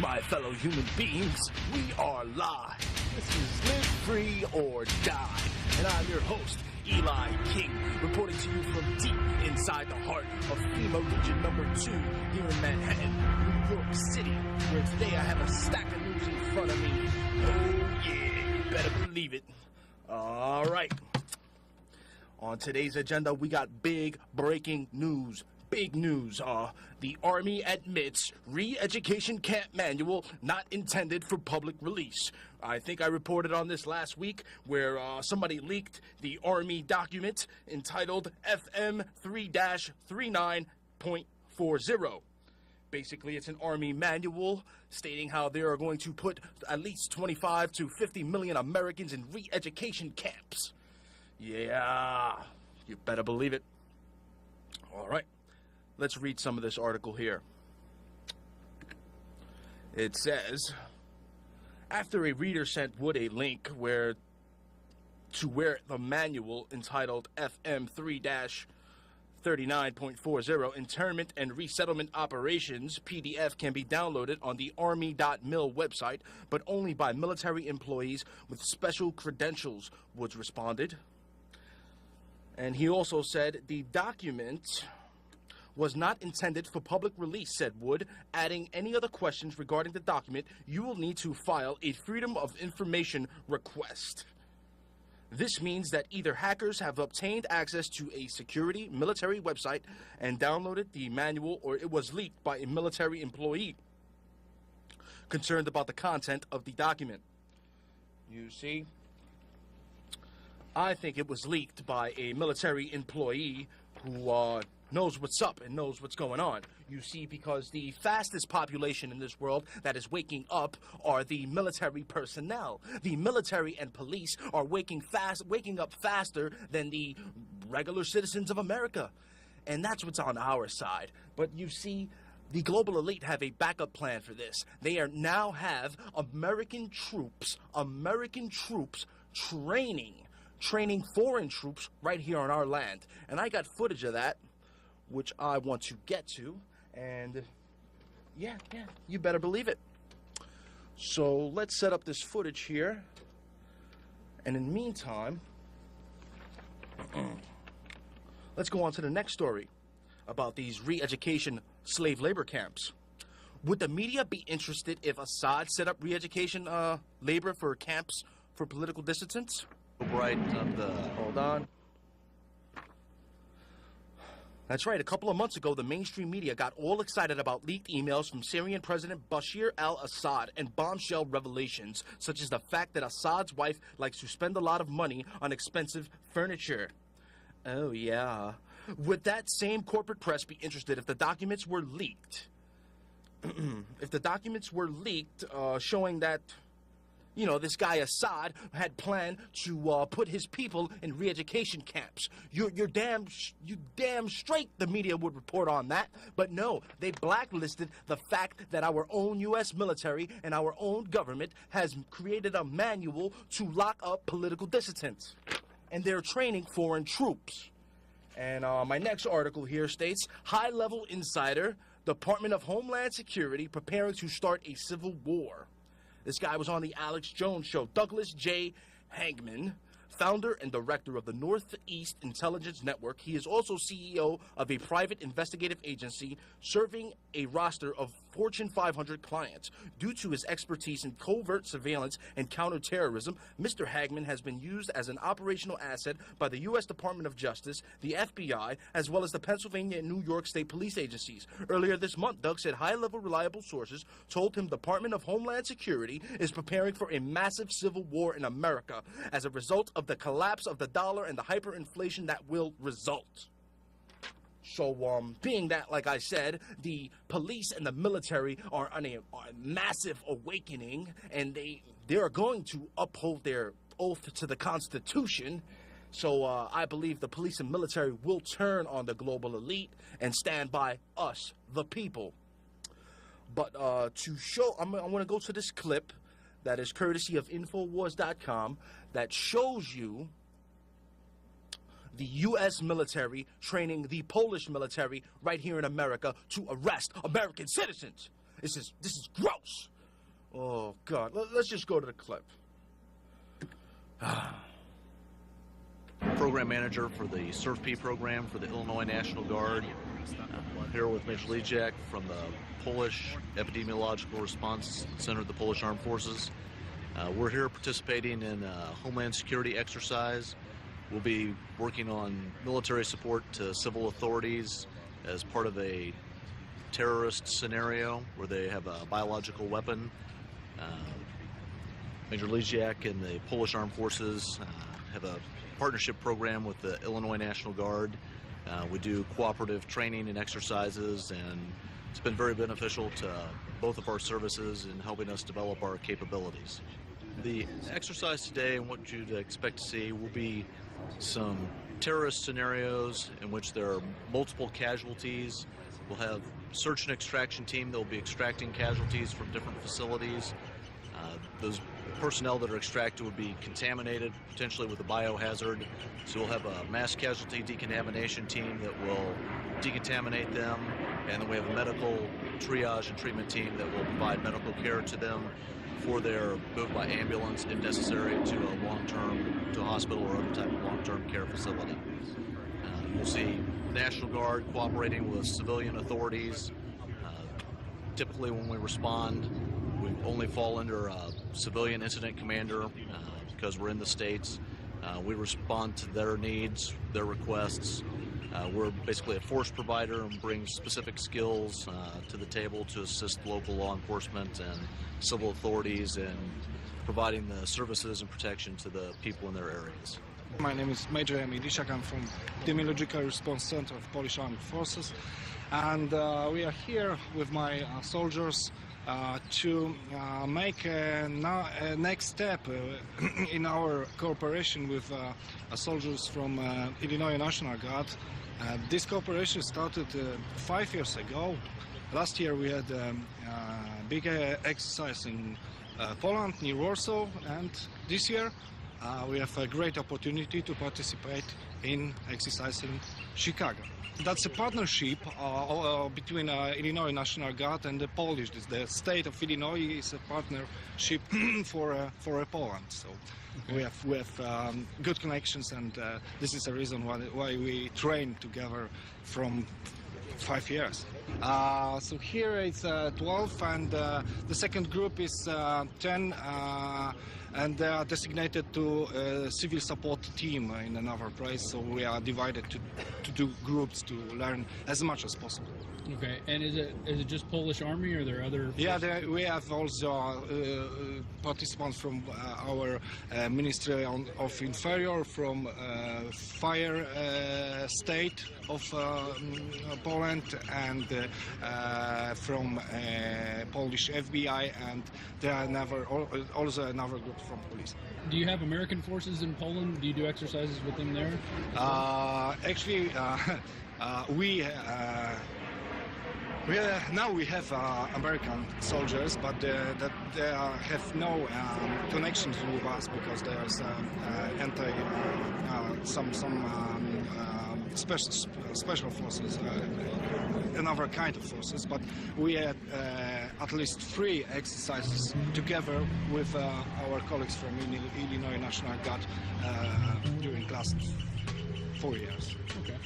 my fellow human beings. We are live. This is Live Free or Die. And I'm your host, Eli King, reporting to you from deep inside the heart of FEMA Region Number 2 here in Manhattan, New York City, where today I have a stack of news in front of me. Oh yeah, you better believe it. All right. On today's agenda, we got big breaking news. Big news. The Army admits re-education camp manual not intended for public release. I think I reported on this last week where somebody leaked the Army document entitled FM 3-39.40. Basically, it's an Army manual stating how they are going to put at least 25 to 50 million Americans in re-education camps. Yeah, you better believe it. All right. Let's read some of this article here. It says, after a reader sent Wood a link where the manual entitled FM 3-39.40 Internment and Resettlement Operations PDF can be downloaded on the Army.mil website, but only by military employees with special credentials, Woods responded. And he also said the document was not intended for public release, said Wood, adding any other questions regarding the document, you will need to file a Freedom of Information request. This means that either hackers have obtained access to a security military website and downloaded the manual, or it was leaked by a military employee concerned about the content of the document. You see, I think it was leaked by a military employee who knows what's up and knows what's going on. You see, because the fastest population in this world that is waking up are the military personnel. The military and police are waking up faster than the regular citizens of America. And that's what's on our side. But you see, the global elite have a backup plan for this. They now have American troops training foreign troops right here on our land. And I got footage of that, which I want to get to, and yeah, you better believe it. So let's set up this footage here, and in the meantime, let's go on to the next story about these re-education slave labor camps. Would the media be interested if Assad set up re-education labor for camps for political dissidents? Right on the... Hold on. That's right. A couple of months ago, the mainstream media got all excited about leaked emails from Syrian President Bashar al-Assad and bombshell revelations, such as the fact that Assad's wife likes to spend a lot of money on expensive furniture. Oh, yeah. Would that same corporate press be interested if the documents were leaked? If the documents were leaked, showing that, you know, this guy Assad had planned to put his people in re-education camps. You damn straight the media would report on that. But no, they blacklisted the fact that our own U.S. military and our own government has created a manual to lock up political dissidents. And they're training foreign troops. And my next article here states, high-level insider, Department of Homeland Security preparing to start a civil war. This guy was on the Alex Jones show. Douglas J. Hagman, founder and director of the Northeast Intelligence Network. He is also CEO of a private investigative agency serving a roster of Fortune 500 clients. Due to his expertise in covert surveillance and counterterrorism, Mr. Hagman has been used as an operational asset by the U.S. Department of Justice, the FBI, as well as the Pennsylvania and New York State police agencies. Earlier this month, Doug said high-level reliable sources told him the Department of Homeland Security is preparing for a massive civil war in America as a result of the collapse of the dollar and the hyperinflation that will result. So, being that, like I said, the police and the military are on a massive awakening, and they are going to uphold their oath to the Constitution. So, I believe the police and military will turn on the global elite and stand by us, the people. But to show, I want to go to this clip that is courtesy of Infowars.com that shows you the U.S. military training the Polish military right here in America to arrest American citizens. This is gross. Oh, God. Let's just go to the clip. Program manager for the SURF-P program for the Illinois National Guard. Here with Major Lejak from the Polish Epidemiological Response Center of the Polish Armed Forces. We're here participating in a Homeland Security exercise. We'll be working on military support to civil authorities as part of a terrorist scenario where they have a biological weapon. Major Lejak and the Polish Armed Forces have a partnership program with the Illinois National Guard. We do cooperative training and exercises, and it's been very beneficial to both of our services in helping us develop our capabilities. The exercise today and what you'd expect to see will be some terrorist scenarios in which there are multiple casualties. We'll have search and extraction team that will be extracting casualties from different facilities. Those personnel that are extracted would be contaminated, potentially with a biohazard. So we'll have a mass casualty decontamination team that will decontaminate them, and then we have a medical triage and treatment team that will provide medical care to them before they're moved by ambulance, if necessary, to a hospital or other type of long-term care facility. You'll see National Guard cooperating with civilian authorities. Typically when we respond, we only fall under a civilian incident commander because we're in the States. We respond to their needs, their requests. We're basically a force provider and bring specific skills to the table to assist local law enforcement and civil authorities in providing the services and protection to the people in their areas. My name is Major Emil Lisiak. I'm from the Epidemiological Response Center of Polish Armed Forces, and we are here with my soldiers to make a next step in our cooperation with soldiers from Illinois National Guard. This cooperation started 5 years ago. Last year we had a big exercise in Poland, near Warsaw, and this year we have a great opportunity to participate in exercise in Chicago. That's a partnership between Illinois National Guard and the Polish. The state of Illinois is a partnership for Poland. So okay. we have good connections, and this is the reason why we train together from 5 years. So here it's 12, and the second group is 10. And they are designated to a civil support team in another place, so we are divided to do groups to learn as much as possible. Okay, and is it just Polish Army, or are there other? Yeah, we have also participants from our Ministry of Interior, from Fire State of Poland, and from Polish FBI, and there are also another group from police. Do you have American forces in Poland? Do you do exercises with them there? Actually, now we have American soldiers, but they have no connections with us because there's special forces, another kind of forces. But we had at least 3 exercises together with our colleagues from Illinois National Guard during the last 4 years. Okay.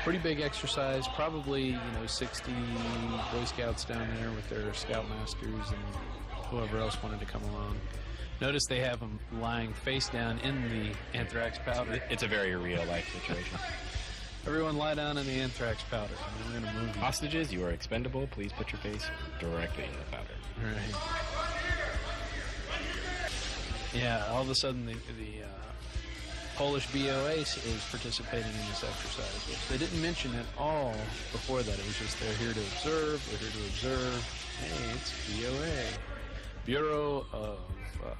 Pretty big exercise, probably 60 Boy Scouts down there with their scoutmasters and whoever else wanted to come along. Notice they have them lying face down in the anthrax powder. It's a very real-life situation. Everyone lie down in the anthrax powder. And we're going to move you. Hostages, you are expendable. Please put your face directly in the powder. Right. Yeah, all of a sudden the Polish BOA is participating in this exercise, which they didn't mention at all before that. It was just they're here to observe, we're here to observe. Hey, it's BOA. Bureau of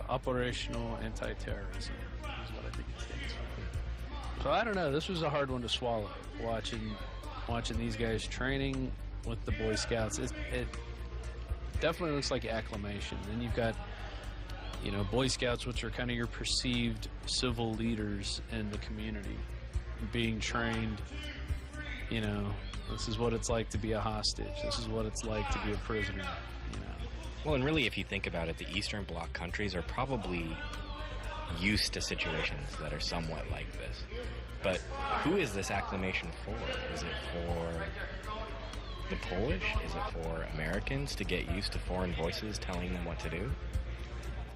Operational Anti-Terrorism is what I think it stands for. So I don't know, this was a hard one to swallow, watching these guys training with the Boy Scouts. It definitely looks like acclimation. Then you've got Boy Scouts, which are kind of your perceived civil leaders in the community, being trained. This is what it's like to be a hostage. This is what it's like to be a prisoner. Well, and really, if you think about it, the Eastern Bloc countries are probably used to situations that are somewhat like this. But who is this acclimation for? Is it for the Polish? Is it for Americans to get used to foreign voices telling them what to do?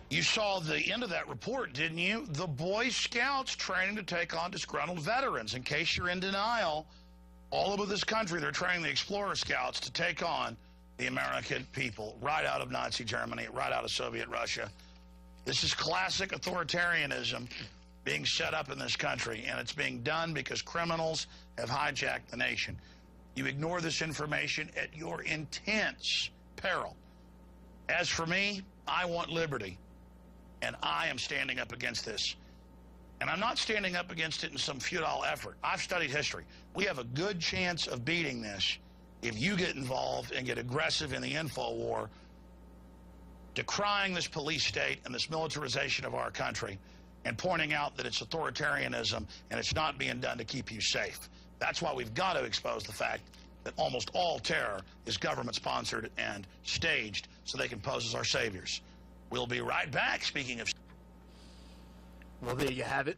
You saw the end of that report, didn't you? The Boy Scouts training to take on disgruntled veterans. In case you're in denial, all over this country, they're training the Explorer Scouts to take on the American people right out of Nazi Germany, right out of Soviet Russia. This is classic authoritarianism being set up in this country, and it's being done because criminals have hijacked the nation. You ignore this information at your intense peril. As for me, I want liberty. And I am standing up against this. And I'm not standing up against it in some futile effort. I've studied history. We have a good chance of beating this if you get involved and get aggressive in the info war, decrying this police state and this militarization of our country and pointing out that it's authoritarianism and it's not being done to keep you safe. That's why we've got to expose the fact that almost all terror is government-sponsored and staged so they can pose as our saviors. We'll be right back, speaking of... Well, there you have it.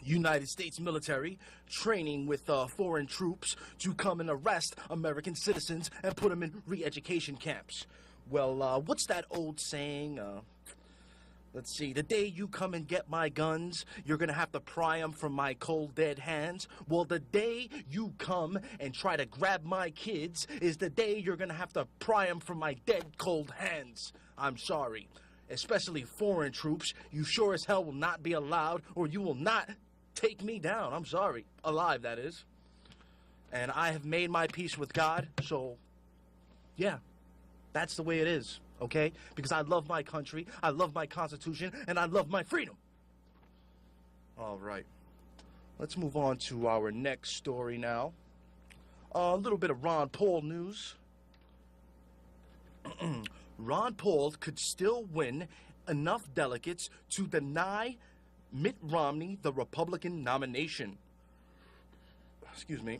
United States military training with foreign troops to come and arrest American citizens and put them in re-education camps. Well, what's that old saying? Let's see. The day you come and get my guns, you're going to have to pry them from my cold, dead hands. Well, the day you come and try to grab my kids is the day you're going to have to pry them from my dead, cold hands. I'm sorry. Especially foreign troops, you sure as hell will not be allowed, or you will not take me down. I'm sorry. Alive, that is. And I have made my peace with God, so, yeah, that's the way it is. Okay? Because I love my country, I love my Constitution, and I love my freedom. All right. Let's move on to our next story now. A little bit of Ron Paul news. Ron Paul could still win enough delegates to deny Mitt Romney the Republican nomination. Excuse me.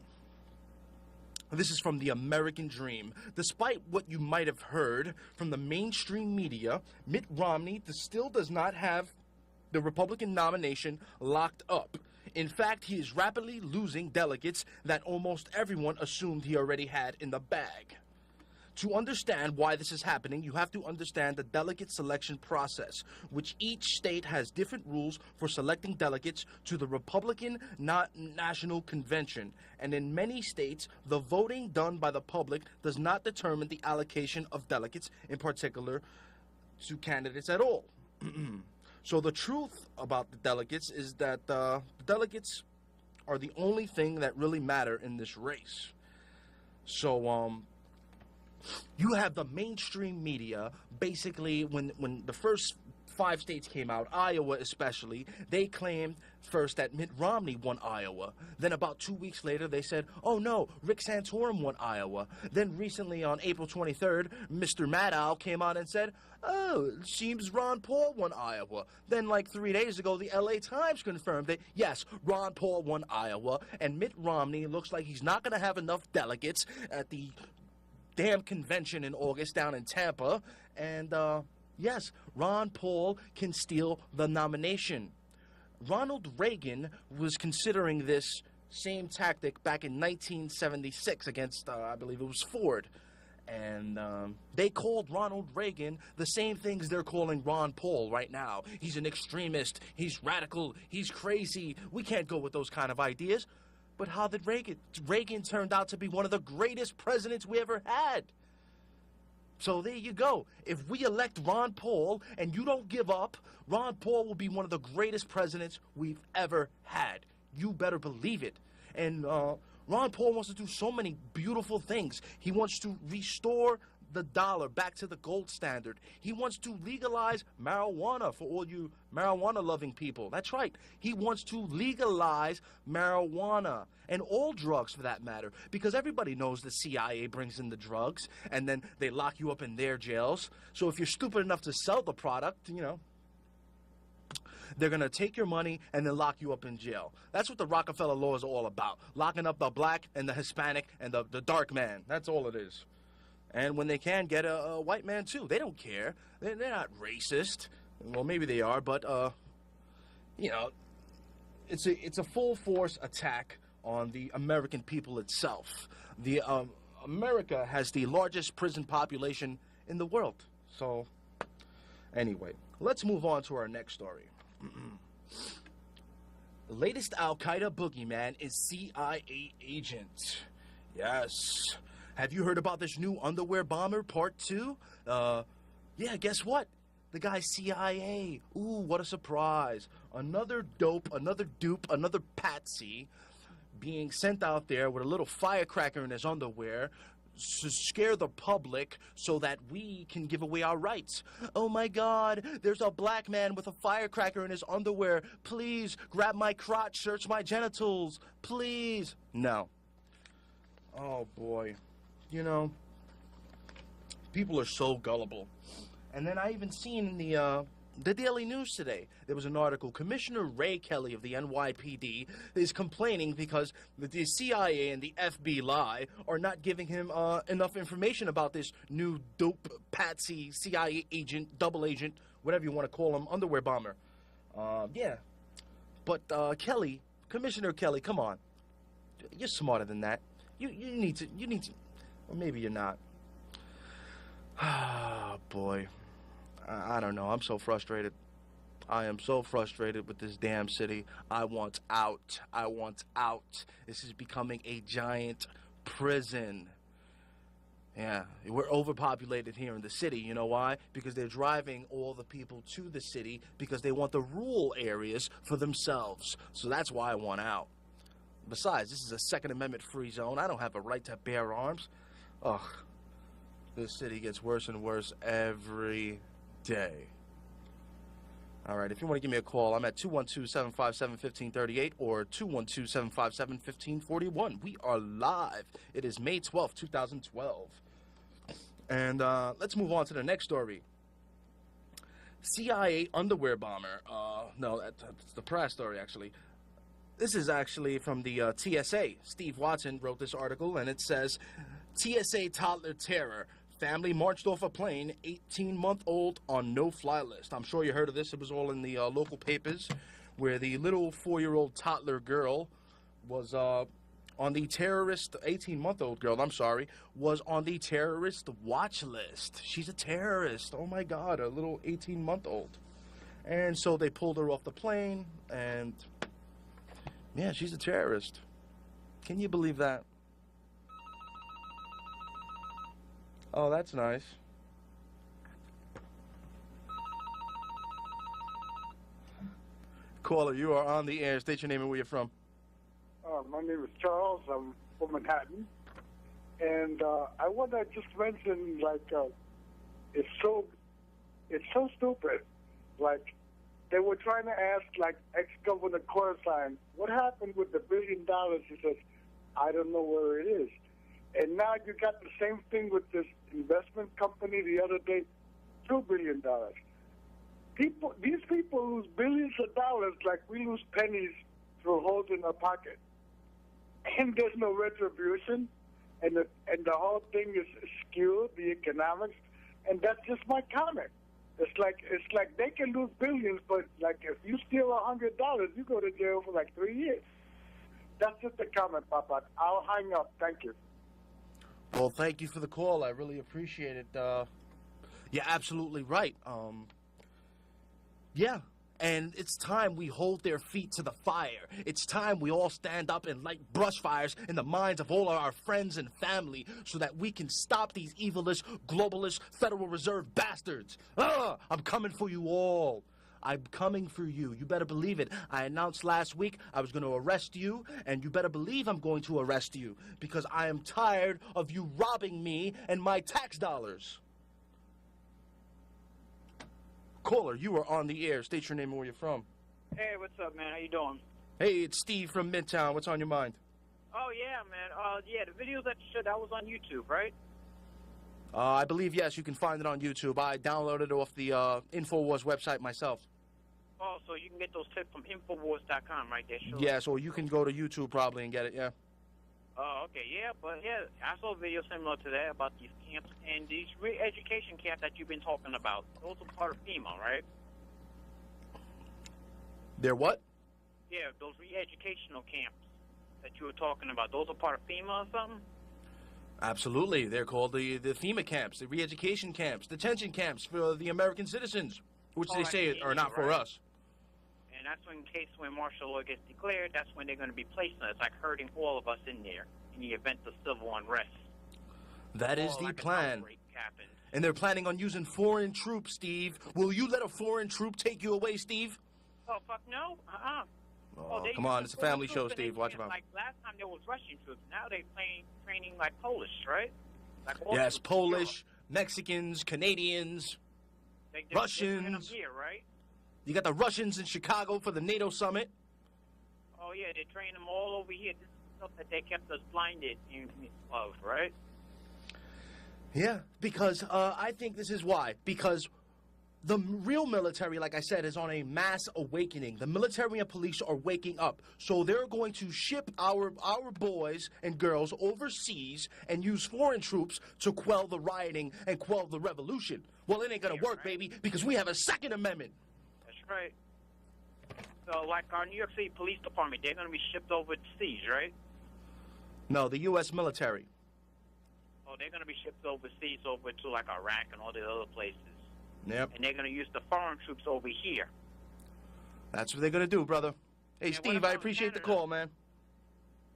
This is from the American Dream. Despite what you might have heard from the mainstream media, Mitt Romney still does not have the Republican nomination locked up. In fact, he is rapidly losing delegates that almost everyone assumed he already had in the bag. To understand why this is happening, you have to understand the delegate selection process, which each state has different rules for selecting delegates to the Republican National Convention. And in many states, the voting done by the public does not determine the allocation of delegates, in particular to candidates at all. So the truth about the delegates is that the delegates are the only thing that really matter in this race. So, you have the mainstream media, basically, when the first 5 states came out, Iowa especially, they claimed first that Mitt Romney won Iowa. Then about 2 weeks later, they said, oh no, Rick Santorum won Iowa. Then recently on April 23rd, Mr. Maddow came out and said, oh, it seems Ron Paul won Iowa. Then like 3 days ago, the LA Times confirmed that, yes, Ron Paul won Iowa, and Mitt Romney looks like he's not going to have enough delegates at the damn convention in August down in Tampa, and yes, Ron Paul can steal the nomination. Ronald Reagan was considering this same tactic back in 1976 against, I believe it was Ford. And they called Ronald Reagan the same things they're calling Ron Paul right now. He's an extremist. He's radical. He's crazy. We can't go with those kind of ideas. But how did Reagan? Reagan turned out to be one of the greatest presidents we ever had. So there you go. If we elect Ron Paul and you don't give up, Ron Paul will be one of the greatest presidents we've ever had. You better believe it. And Ron Paul wants to do so many beautiful things. He wants to restore the dollar back to the gold standard. He wants to legalize marijuana for all you marijuana-loving people. That's right. He wants to legalize marijuana and all drugs for that matter, because everybody knows the CIA brings in the drugs and then they lock you up in their jails. So if you're stupid enough to sell the product, you know, they're going to take your money and then lock you up in jail. That's what the Rockefeller law is all about. Locking up the black and the Hispanic and the dark man. That's all it is. And when they can get a white man, too. They don't care. They're not racist. Well, maybe they are, but, you know, it's a full-force attack on the American people itself. America has the largest prison population in the world. So, anyway, let's move on to our next story. The latest Al-Qaeda boogeyman is CIA agent. Yes. Have you heard about this new underwear bomber, part 2? Yeah, guess what? The guy's CIA. Ooh, what a surprise. Another dope, another dupe, another patsy being sent out there with a little firecracker in his underwear to scare the public so that we can give away our rights. Oh my God, there's a black man with a firecracker in his underwear. Please grab my crotch, search my genitals. Please. No. Oh boy. You know, people are so gullible. And then I even seen in the Daily News today, there was an article. Commissioner Ray Kelly of the NYPD is complaining because the CIA and the FBI are not giving him enough information about this new dope patsy CIA agent, double agent, whatever you want to call him, underwear bomber. Yeah. But Kelly, Commissioner Kelly, come on. You're smarter than that. You need to, or maybe you're not. Ah, boy. I don't know. I'm so frustrated. I am so frustrated with this damn city. I want out. I want out. This is becoming a giant prison. Yeah, we're overpopulated here in the city. You know why? Because they're driving all the people to the city because they want the rural areas for themselves. So that's why I want out. Besides, this is a Second Amendment free zone. I don't have a right to bear arms. Ugh. This city gets worse and worse every day. All right, if you want to give me a call, I'm at 212-757-1538 or 212-757-1541. We are live. It is May 12th, 2012. And let's move on to the next story. CIA underwear bomber. No, that's the press story, actually. This is actually from the TSA. Steve Watson wrote this article, and it says, TSA toddler terror. Family marched off a plane, 18-month-old on no-fly list. I'm sure you heard of this. It was all in the local papers, where the little 4-year-old toddler girl was on the terrorist, 18-month-old girl, I'm sorry, was on the terrorist watch list. She's a terrorist. Oh, my God, a little 18-month-old. And so they pulled her off the plane, and yeah, she's a terrorist. Can you believe that? Oh, that's nice. Caller, you are on the air. State your name and where you're from. My name is Charles. I'm from Manhattan. And I want to just mention, like, it's so stupid. Like, they were trying to ask, like, ex-Governor Corzine, what happened with the $1 billion? He says, I don't know where it is. And now you got the same thing with this investment company the other day, $2 billion. These people lose billions of dollars like we lose pennies through holes in our pocket. And there's no retribution, and the whole thing is skewed, the economics, and that's just my comment. It's like they can lose billions, but like if you steal $100, you go to jail for like 3 years. That's just a comment, Papa. I'll hang up. Thank you. Well, thank you for the call. I really appreciate it. You're absolutely right. Yeah. And it's time we hold their feet to the fire. It's time we all stand up and light brush fires in the minds of all of our friends and family so that we can stop these evilish, globalist, Federal Reserve bastards. I'm coming for you all. I'm coming for you. You better believe it. I announced last week I was going to arrest you, and you better believe I'm going to arrest you because I am tired of you robbing me and my tax dollars. Caller, you are on the air. State your name and where you're from. Hey, what's up, man? How you doing? Hey, it's Steve from Midtown. What's on your mind? Oh, yeah, man. Yeah, the videos that you showed, that was on YouTube, right? I believe, yes, you can find it on YouTube. I downloaded it off the InfoWars website myself. Oh, so you can get those tips from Infowars.com, right there, sure. Yeah, so you can go to YouTube probably and get it, yeah. Oh, okay, yeah, but yeah, I saw a video similar to that about these camps and these re-education camps that you've been talking about. Those are part of FEMA, right? They're what? Yeah, those re-educational camps that you were talking about. Those are part of FEMA or something? Absolutely. They're called the FEMA camps, the re-education camps, detention camps for the American citizens, which they say are not for us. And that's when, in case when martial law gets declared, that's when they're going to be placing us, like herding all of us in there in the event of civil unrest. That is the plan. And they're planning on using foreign troops, Steve. Will you let a foreign troop take you away, Steve? Oh, fuck no. Oh, come on. It's a family show, Steve. Watch them out. Like last time there was Russian troops. Now they're training like Polish, right? Like yes, Polish, Mexicans, Canadians, Russians. Here, right? You got the Russians in Chicago for the NATO summit. Oh, yeah, they train them all over here. This is stuff that they kept us blinded of, right? Yeah, because I think this is why. Because the real military, like I said, is on a mass awakening. The military and police are waking up. So they're going to ship our boys and girls overseas and use foreign troops to quell the rioting and quell the revolution. Well, it ain't going to work, baby, because we have a Second Amendment. That's right. So, like our New York City Police Department, they're going to be shipped overseas, right? No, the U.S. military. Oh, they're going to be shipped overseas over to, like, Iraq and all the other places. Yep. And they're going to use the foreign troops over here. That's what they're going to do, brother. Hey, Steve, I appreciate the call, man.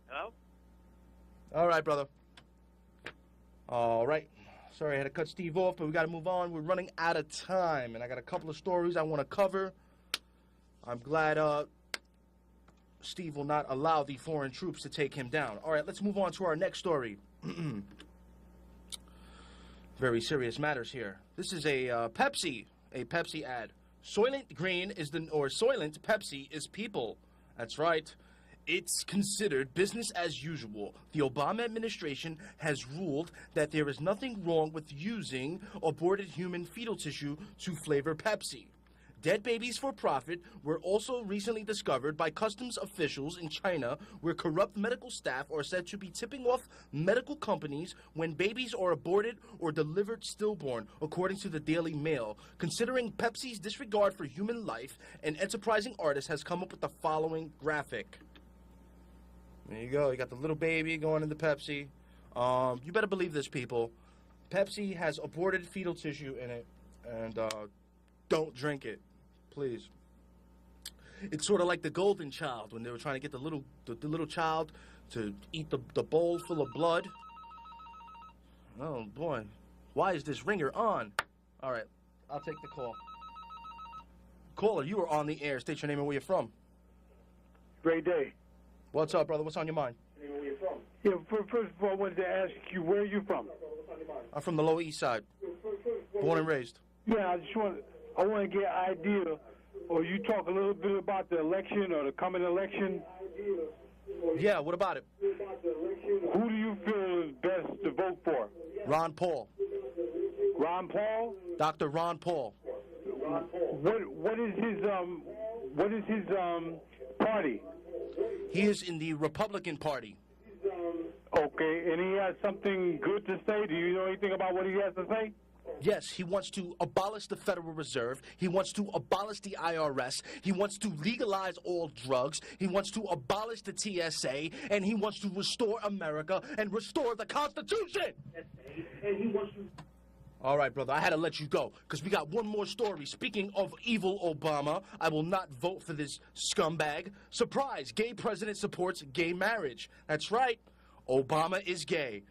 Hello? All right, brother. All right. Sorry, I had to cut Steve off, but we got to move on. We're running out of time, and I got a couple of stories I want to cover. I'm glad Steve will not allow the foreign troops to take him down. All right, let's move on to our next story. Very serious matters here. This is a Pepsi ad. Soylent Green is Soylent Pepsi is people. That's right. It's considered business as usual. The Obama administration has ruled that there is nothing wrong with using aborted human fetal tissue to flavor Pepsi. Dead babies for profit were also recently discovered by customs officials in China, where corrupt medical staff are said to be tipping off medical companies when babies are aborted or delivered stillborn, according to the Daily Mail. Considering Pepsi's disregard for human life, an enterprising artist has come up with the following graphic. There you go. You got the little baby going into Pepsi. You better believe this, people. Pepsi has aborted fetal tissue in it, and don't drink it. Please. It's sort of like the golden child when they were trying to get the little child to eat the bowl full of blood. Oh boy, why is this ringer on? All right, I'll take the call. Caller, you are on the air. State your name and where you're from. Great day. What's up, brother? What's on your mind? Yeah, first of all, I wanted to ask you, where are you from? I'm from the Lower East Side, born and raised. Yeah, I want to get an idea, or you talk a little bit about the election or the coming election. Yeah, what about it? Who do you feel is best to vote for? Ron Paul. Ron Paul? Dr. Ron Paul. What is his party? He is in the Republican Party. Okay, and he has something good to say. Do you know anything about what he has to say? Yes, he wants to abolish the Federal Reserve. He wants to abolish the IRS. He wants to legalize all drugs. He wants to abolish the TSA. And he wants to restore America and restore the Constitution. And he wants to... All right, brother, I had to let you go because we got one more story. Speaking of evil Obama, I will not vote for this scumbag. Surprise, gay president supports gay marriage. That's right, Obama is gay.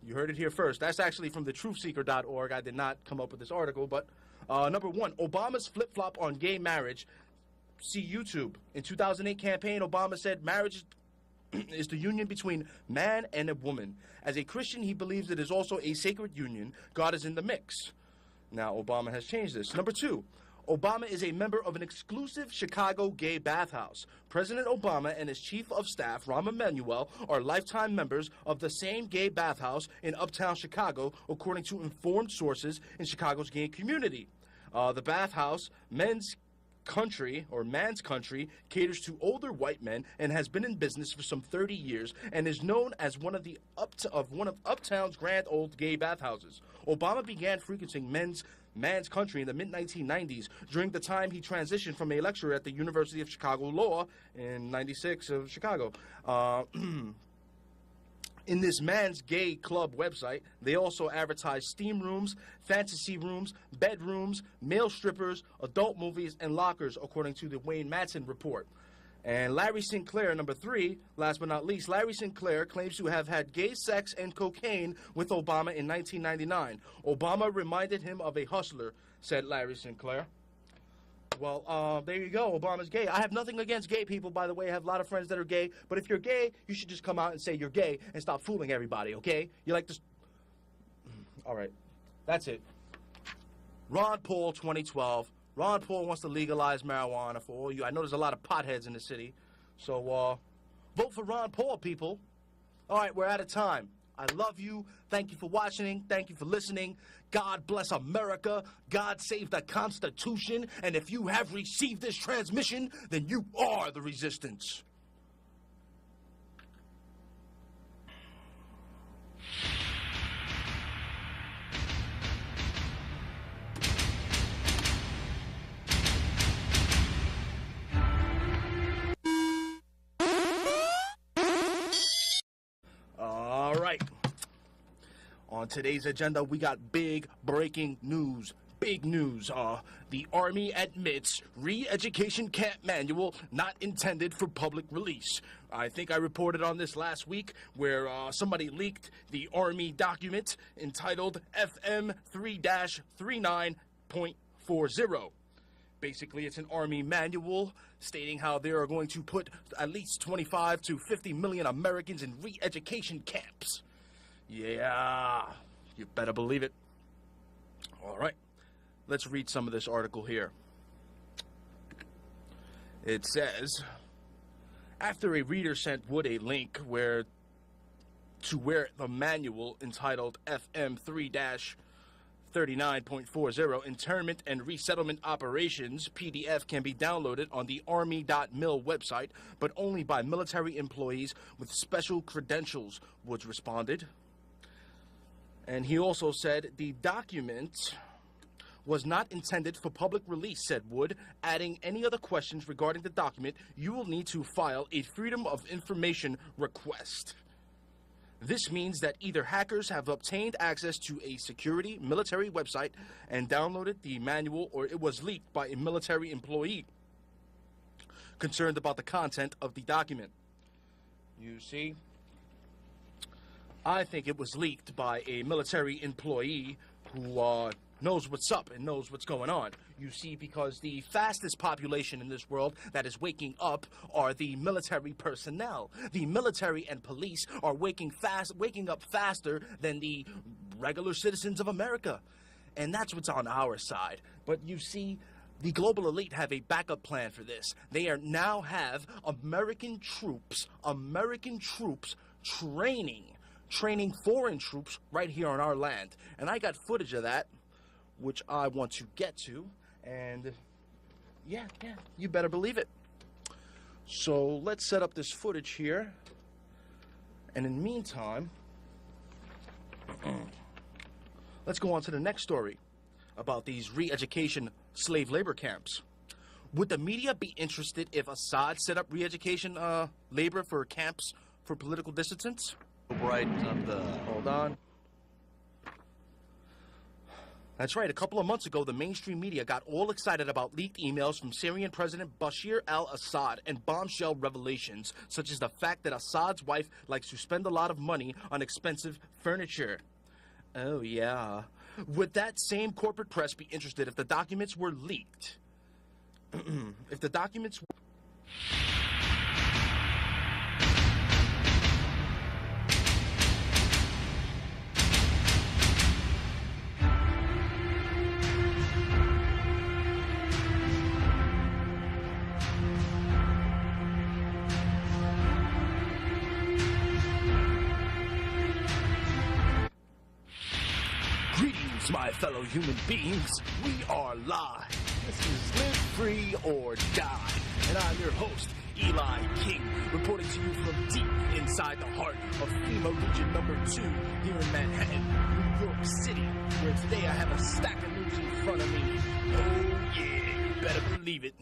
You heard it here first. That's actually from the truthseeker.org. I did not come up with this article, but number one, Obama's flip-flop on gay marriage. See YouTube. In 2008 campaign, Obama said marriage is the union between man and a woman. As a Christian, he believes it is also a sacred union. God is in the mix. Now, Obama has changed this. Number two, Obama is a member of an exclusive Chicago gay bathhouse. President Obama and his chief of staff, Rahm Emanuel, are lifetime members of the same gay bathhouse in uptown Chicago, according to informed sources in Chicago's gay community. The bathhouse, Man's Country, caters to older white men and has been in business for some 30 years and is known as one of Uptown's grand old gay bathhouses. Obama began frequenting Man's Country in the mid-1990s, during the time he transitioned from a lecturer at the University of Chicago Law in '96 of Chicago. In this Man's Gay Club website, they also advertise steam rooms, fantasy rooms, bedrooms, male strippers, adult movies, and lockers, according to the Wayne Madsen report. And Larry Sinclair, number three, last but not least, Larry Sinclair claims to have had gay sex and cocaine with Obama in 1999. Obama reminded him of a hustler, said Larry Sinclair. Well, there you go. Obama's gay. I have nothing against gay people, by the way. I have a lot of friends that are gay. But if you're gay, you should just come out and say you're gay and stop fooling everybody, okay? You like this... All right. That's it. Ron Paul, 2012. Ron Paul wants to legalize marijuana for all you. I know there's a lot of potheads in the city. So, vote for Ron Paul, people. All right, we're out of time. I love you. Thank you for watching. Thank you for listening. God bless America. God save the Constitution. And if you have received this transmission, then you are the resistance. On today's agenda, we got big breaking news. Big news. The Army admits re-education camp manual not intended for public release. I think I reported on this last week where somebody leaked the Army document entitled FM 3-39.40. Basically, it's an Army manual stating how they are going to put at least 25 to 50 million Americans in re-education camps. Yeah, you better believe it. All right, let's read some of this article here. It says, after a reader sent Wood a link where the manual entitled FM 3-39.40 Internment and Resettlement Operations PDF can be downloaded on the Army.mil website, but only by military employees with special credentials, Woods responded. And he also said the document was not intended for public release, said Wood, adding any other questions regarding the document, you will need to file a Freedom of Information request. This means that either hackers have obtained access to a security military website and downloaded the manual, or it was leaked by a military employee concerned about the content of the document. You see? I think it was leaked by a military employee who knows what's up and knows what's going on. You see, because the fastest population in this world that is waking up are the military personnel. The military and police are waking up faster than the regular citizens of America. And that's what's on our side. But you see, the global elite have a backup plan for this. They now have American troops training foreign troops right here on our land. And I got footage of that, which I want to get to. And yeah, you better believe it. So let's set up this footage here. And in the meantime, Let's go on to the next story about these re-education slave labor camps. Would the media be interested if Assad set up re-education labor for camps for political dissidents? Right on the... Hold on. That's right. A couple of months ago, the mainstream media got all excited about leaked emails from Syrian President Bashar al-Assad and bombshell revelations, such as the fact that Assad's wife likes to spend a lot of money on expensive furniture. Oh, yeah. Would that same corporate press be interested if the documents were leaked? If the documents were... Greetings, my fellow human beings. We are live. This is Live Free or Die. And I'm your host, Eli King, reporting to you from deep inside the heart of FEMA Region Number 2 here in Manhattan, New York City, where today I have a stack of news in front of me. Oh yeah, you better believe it.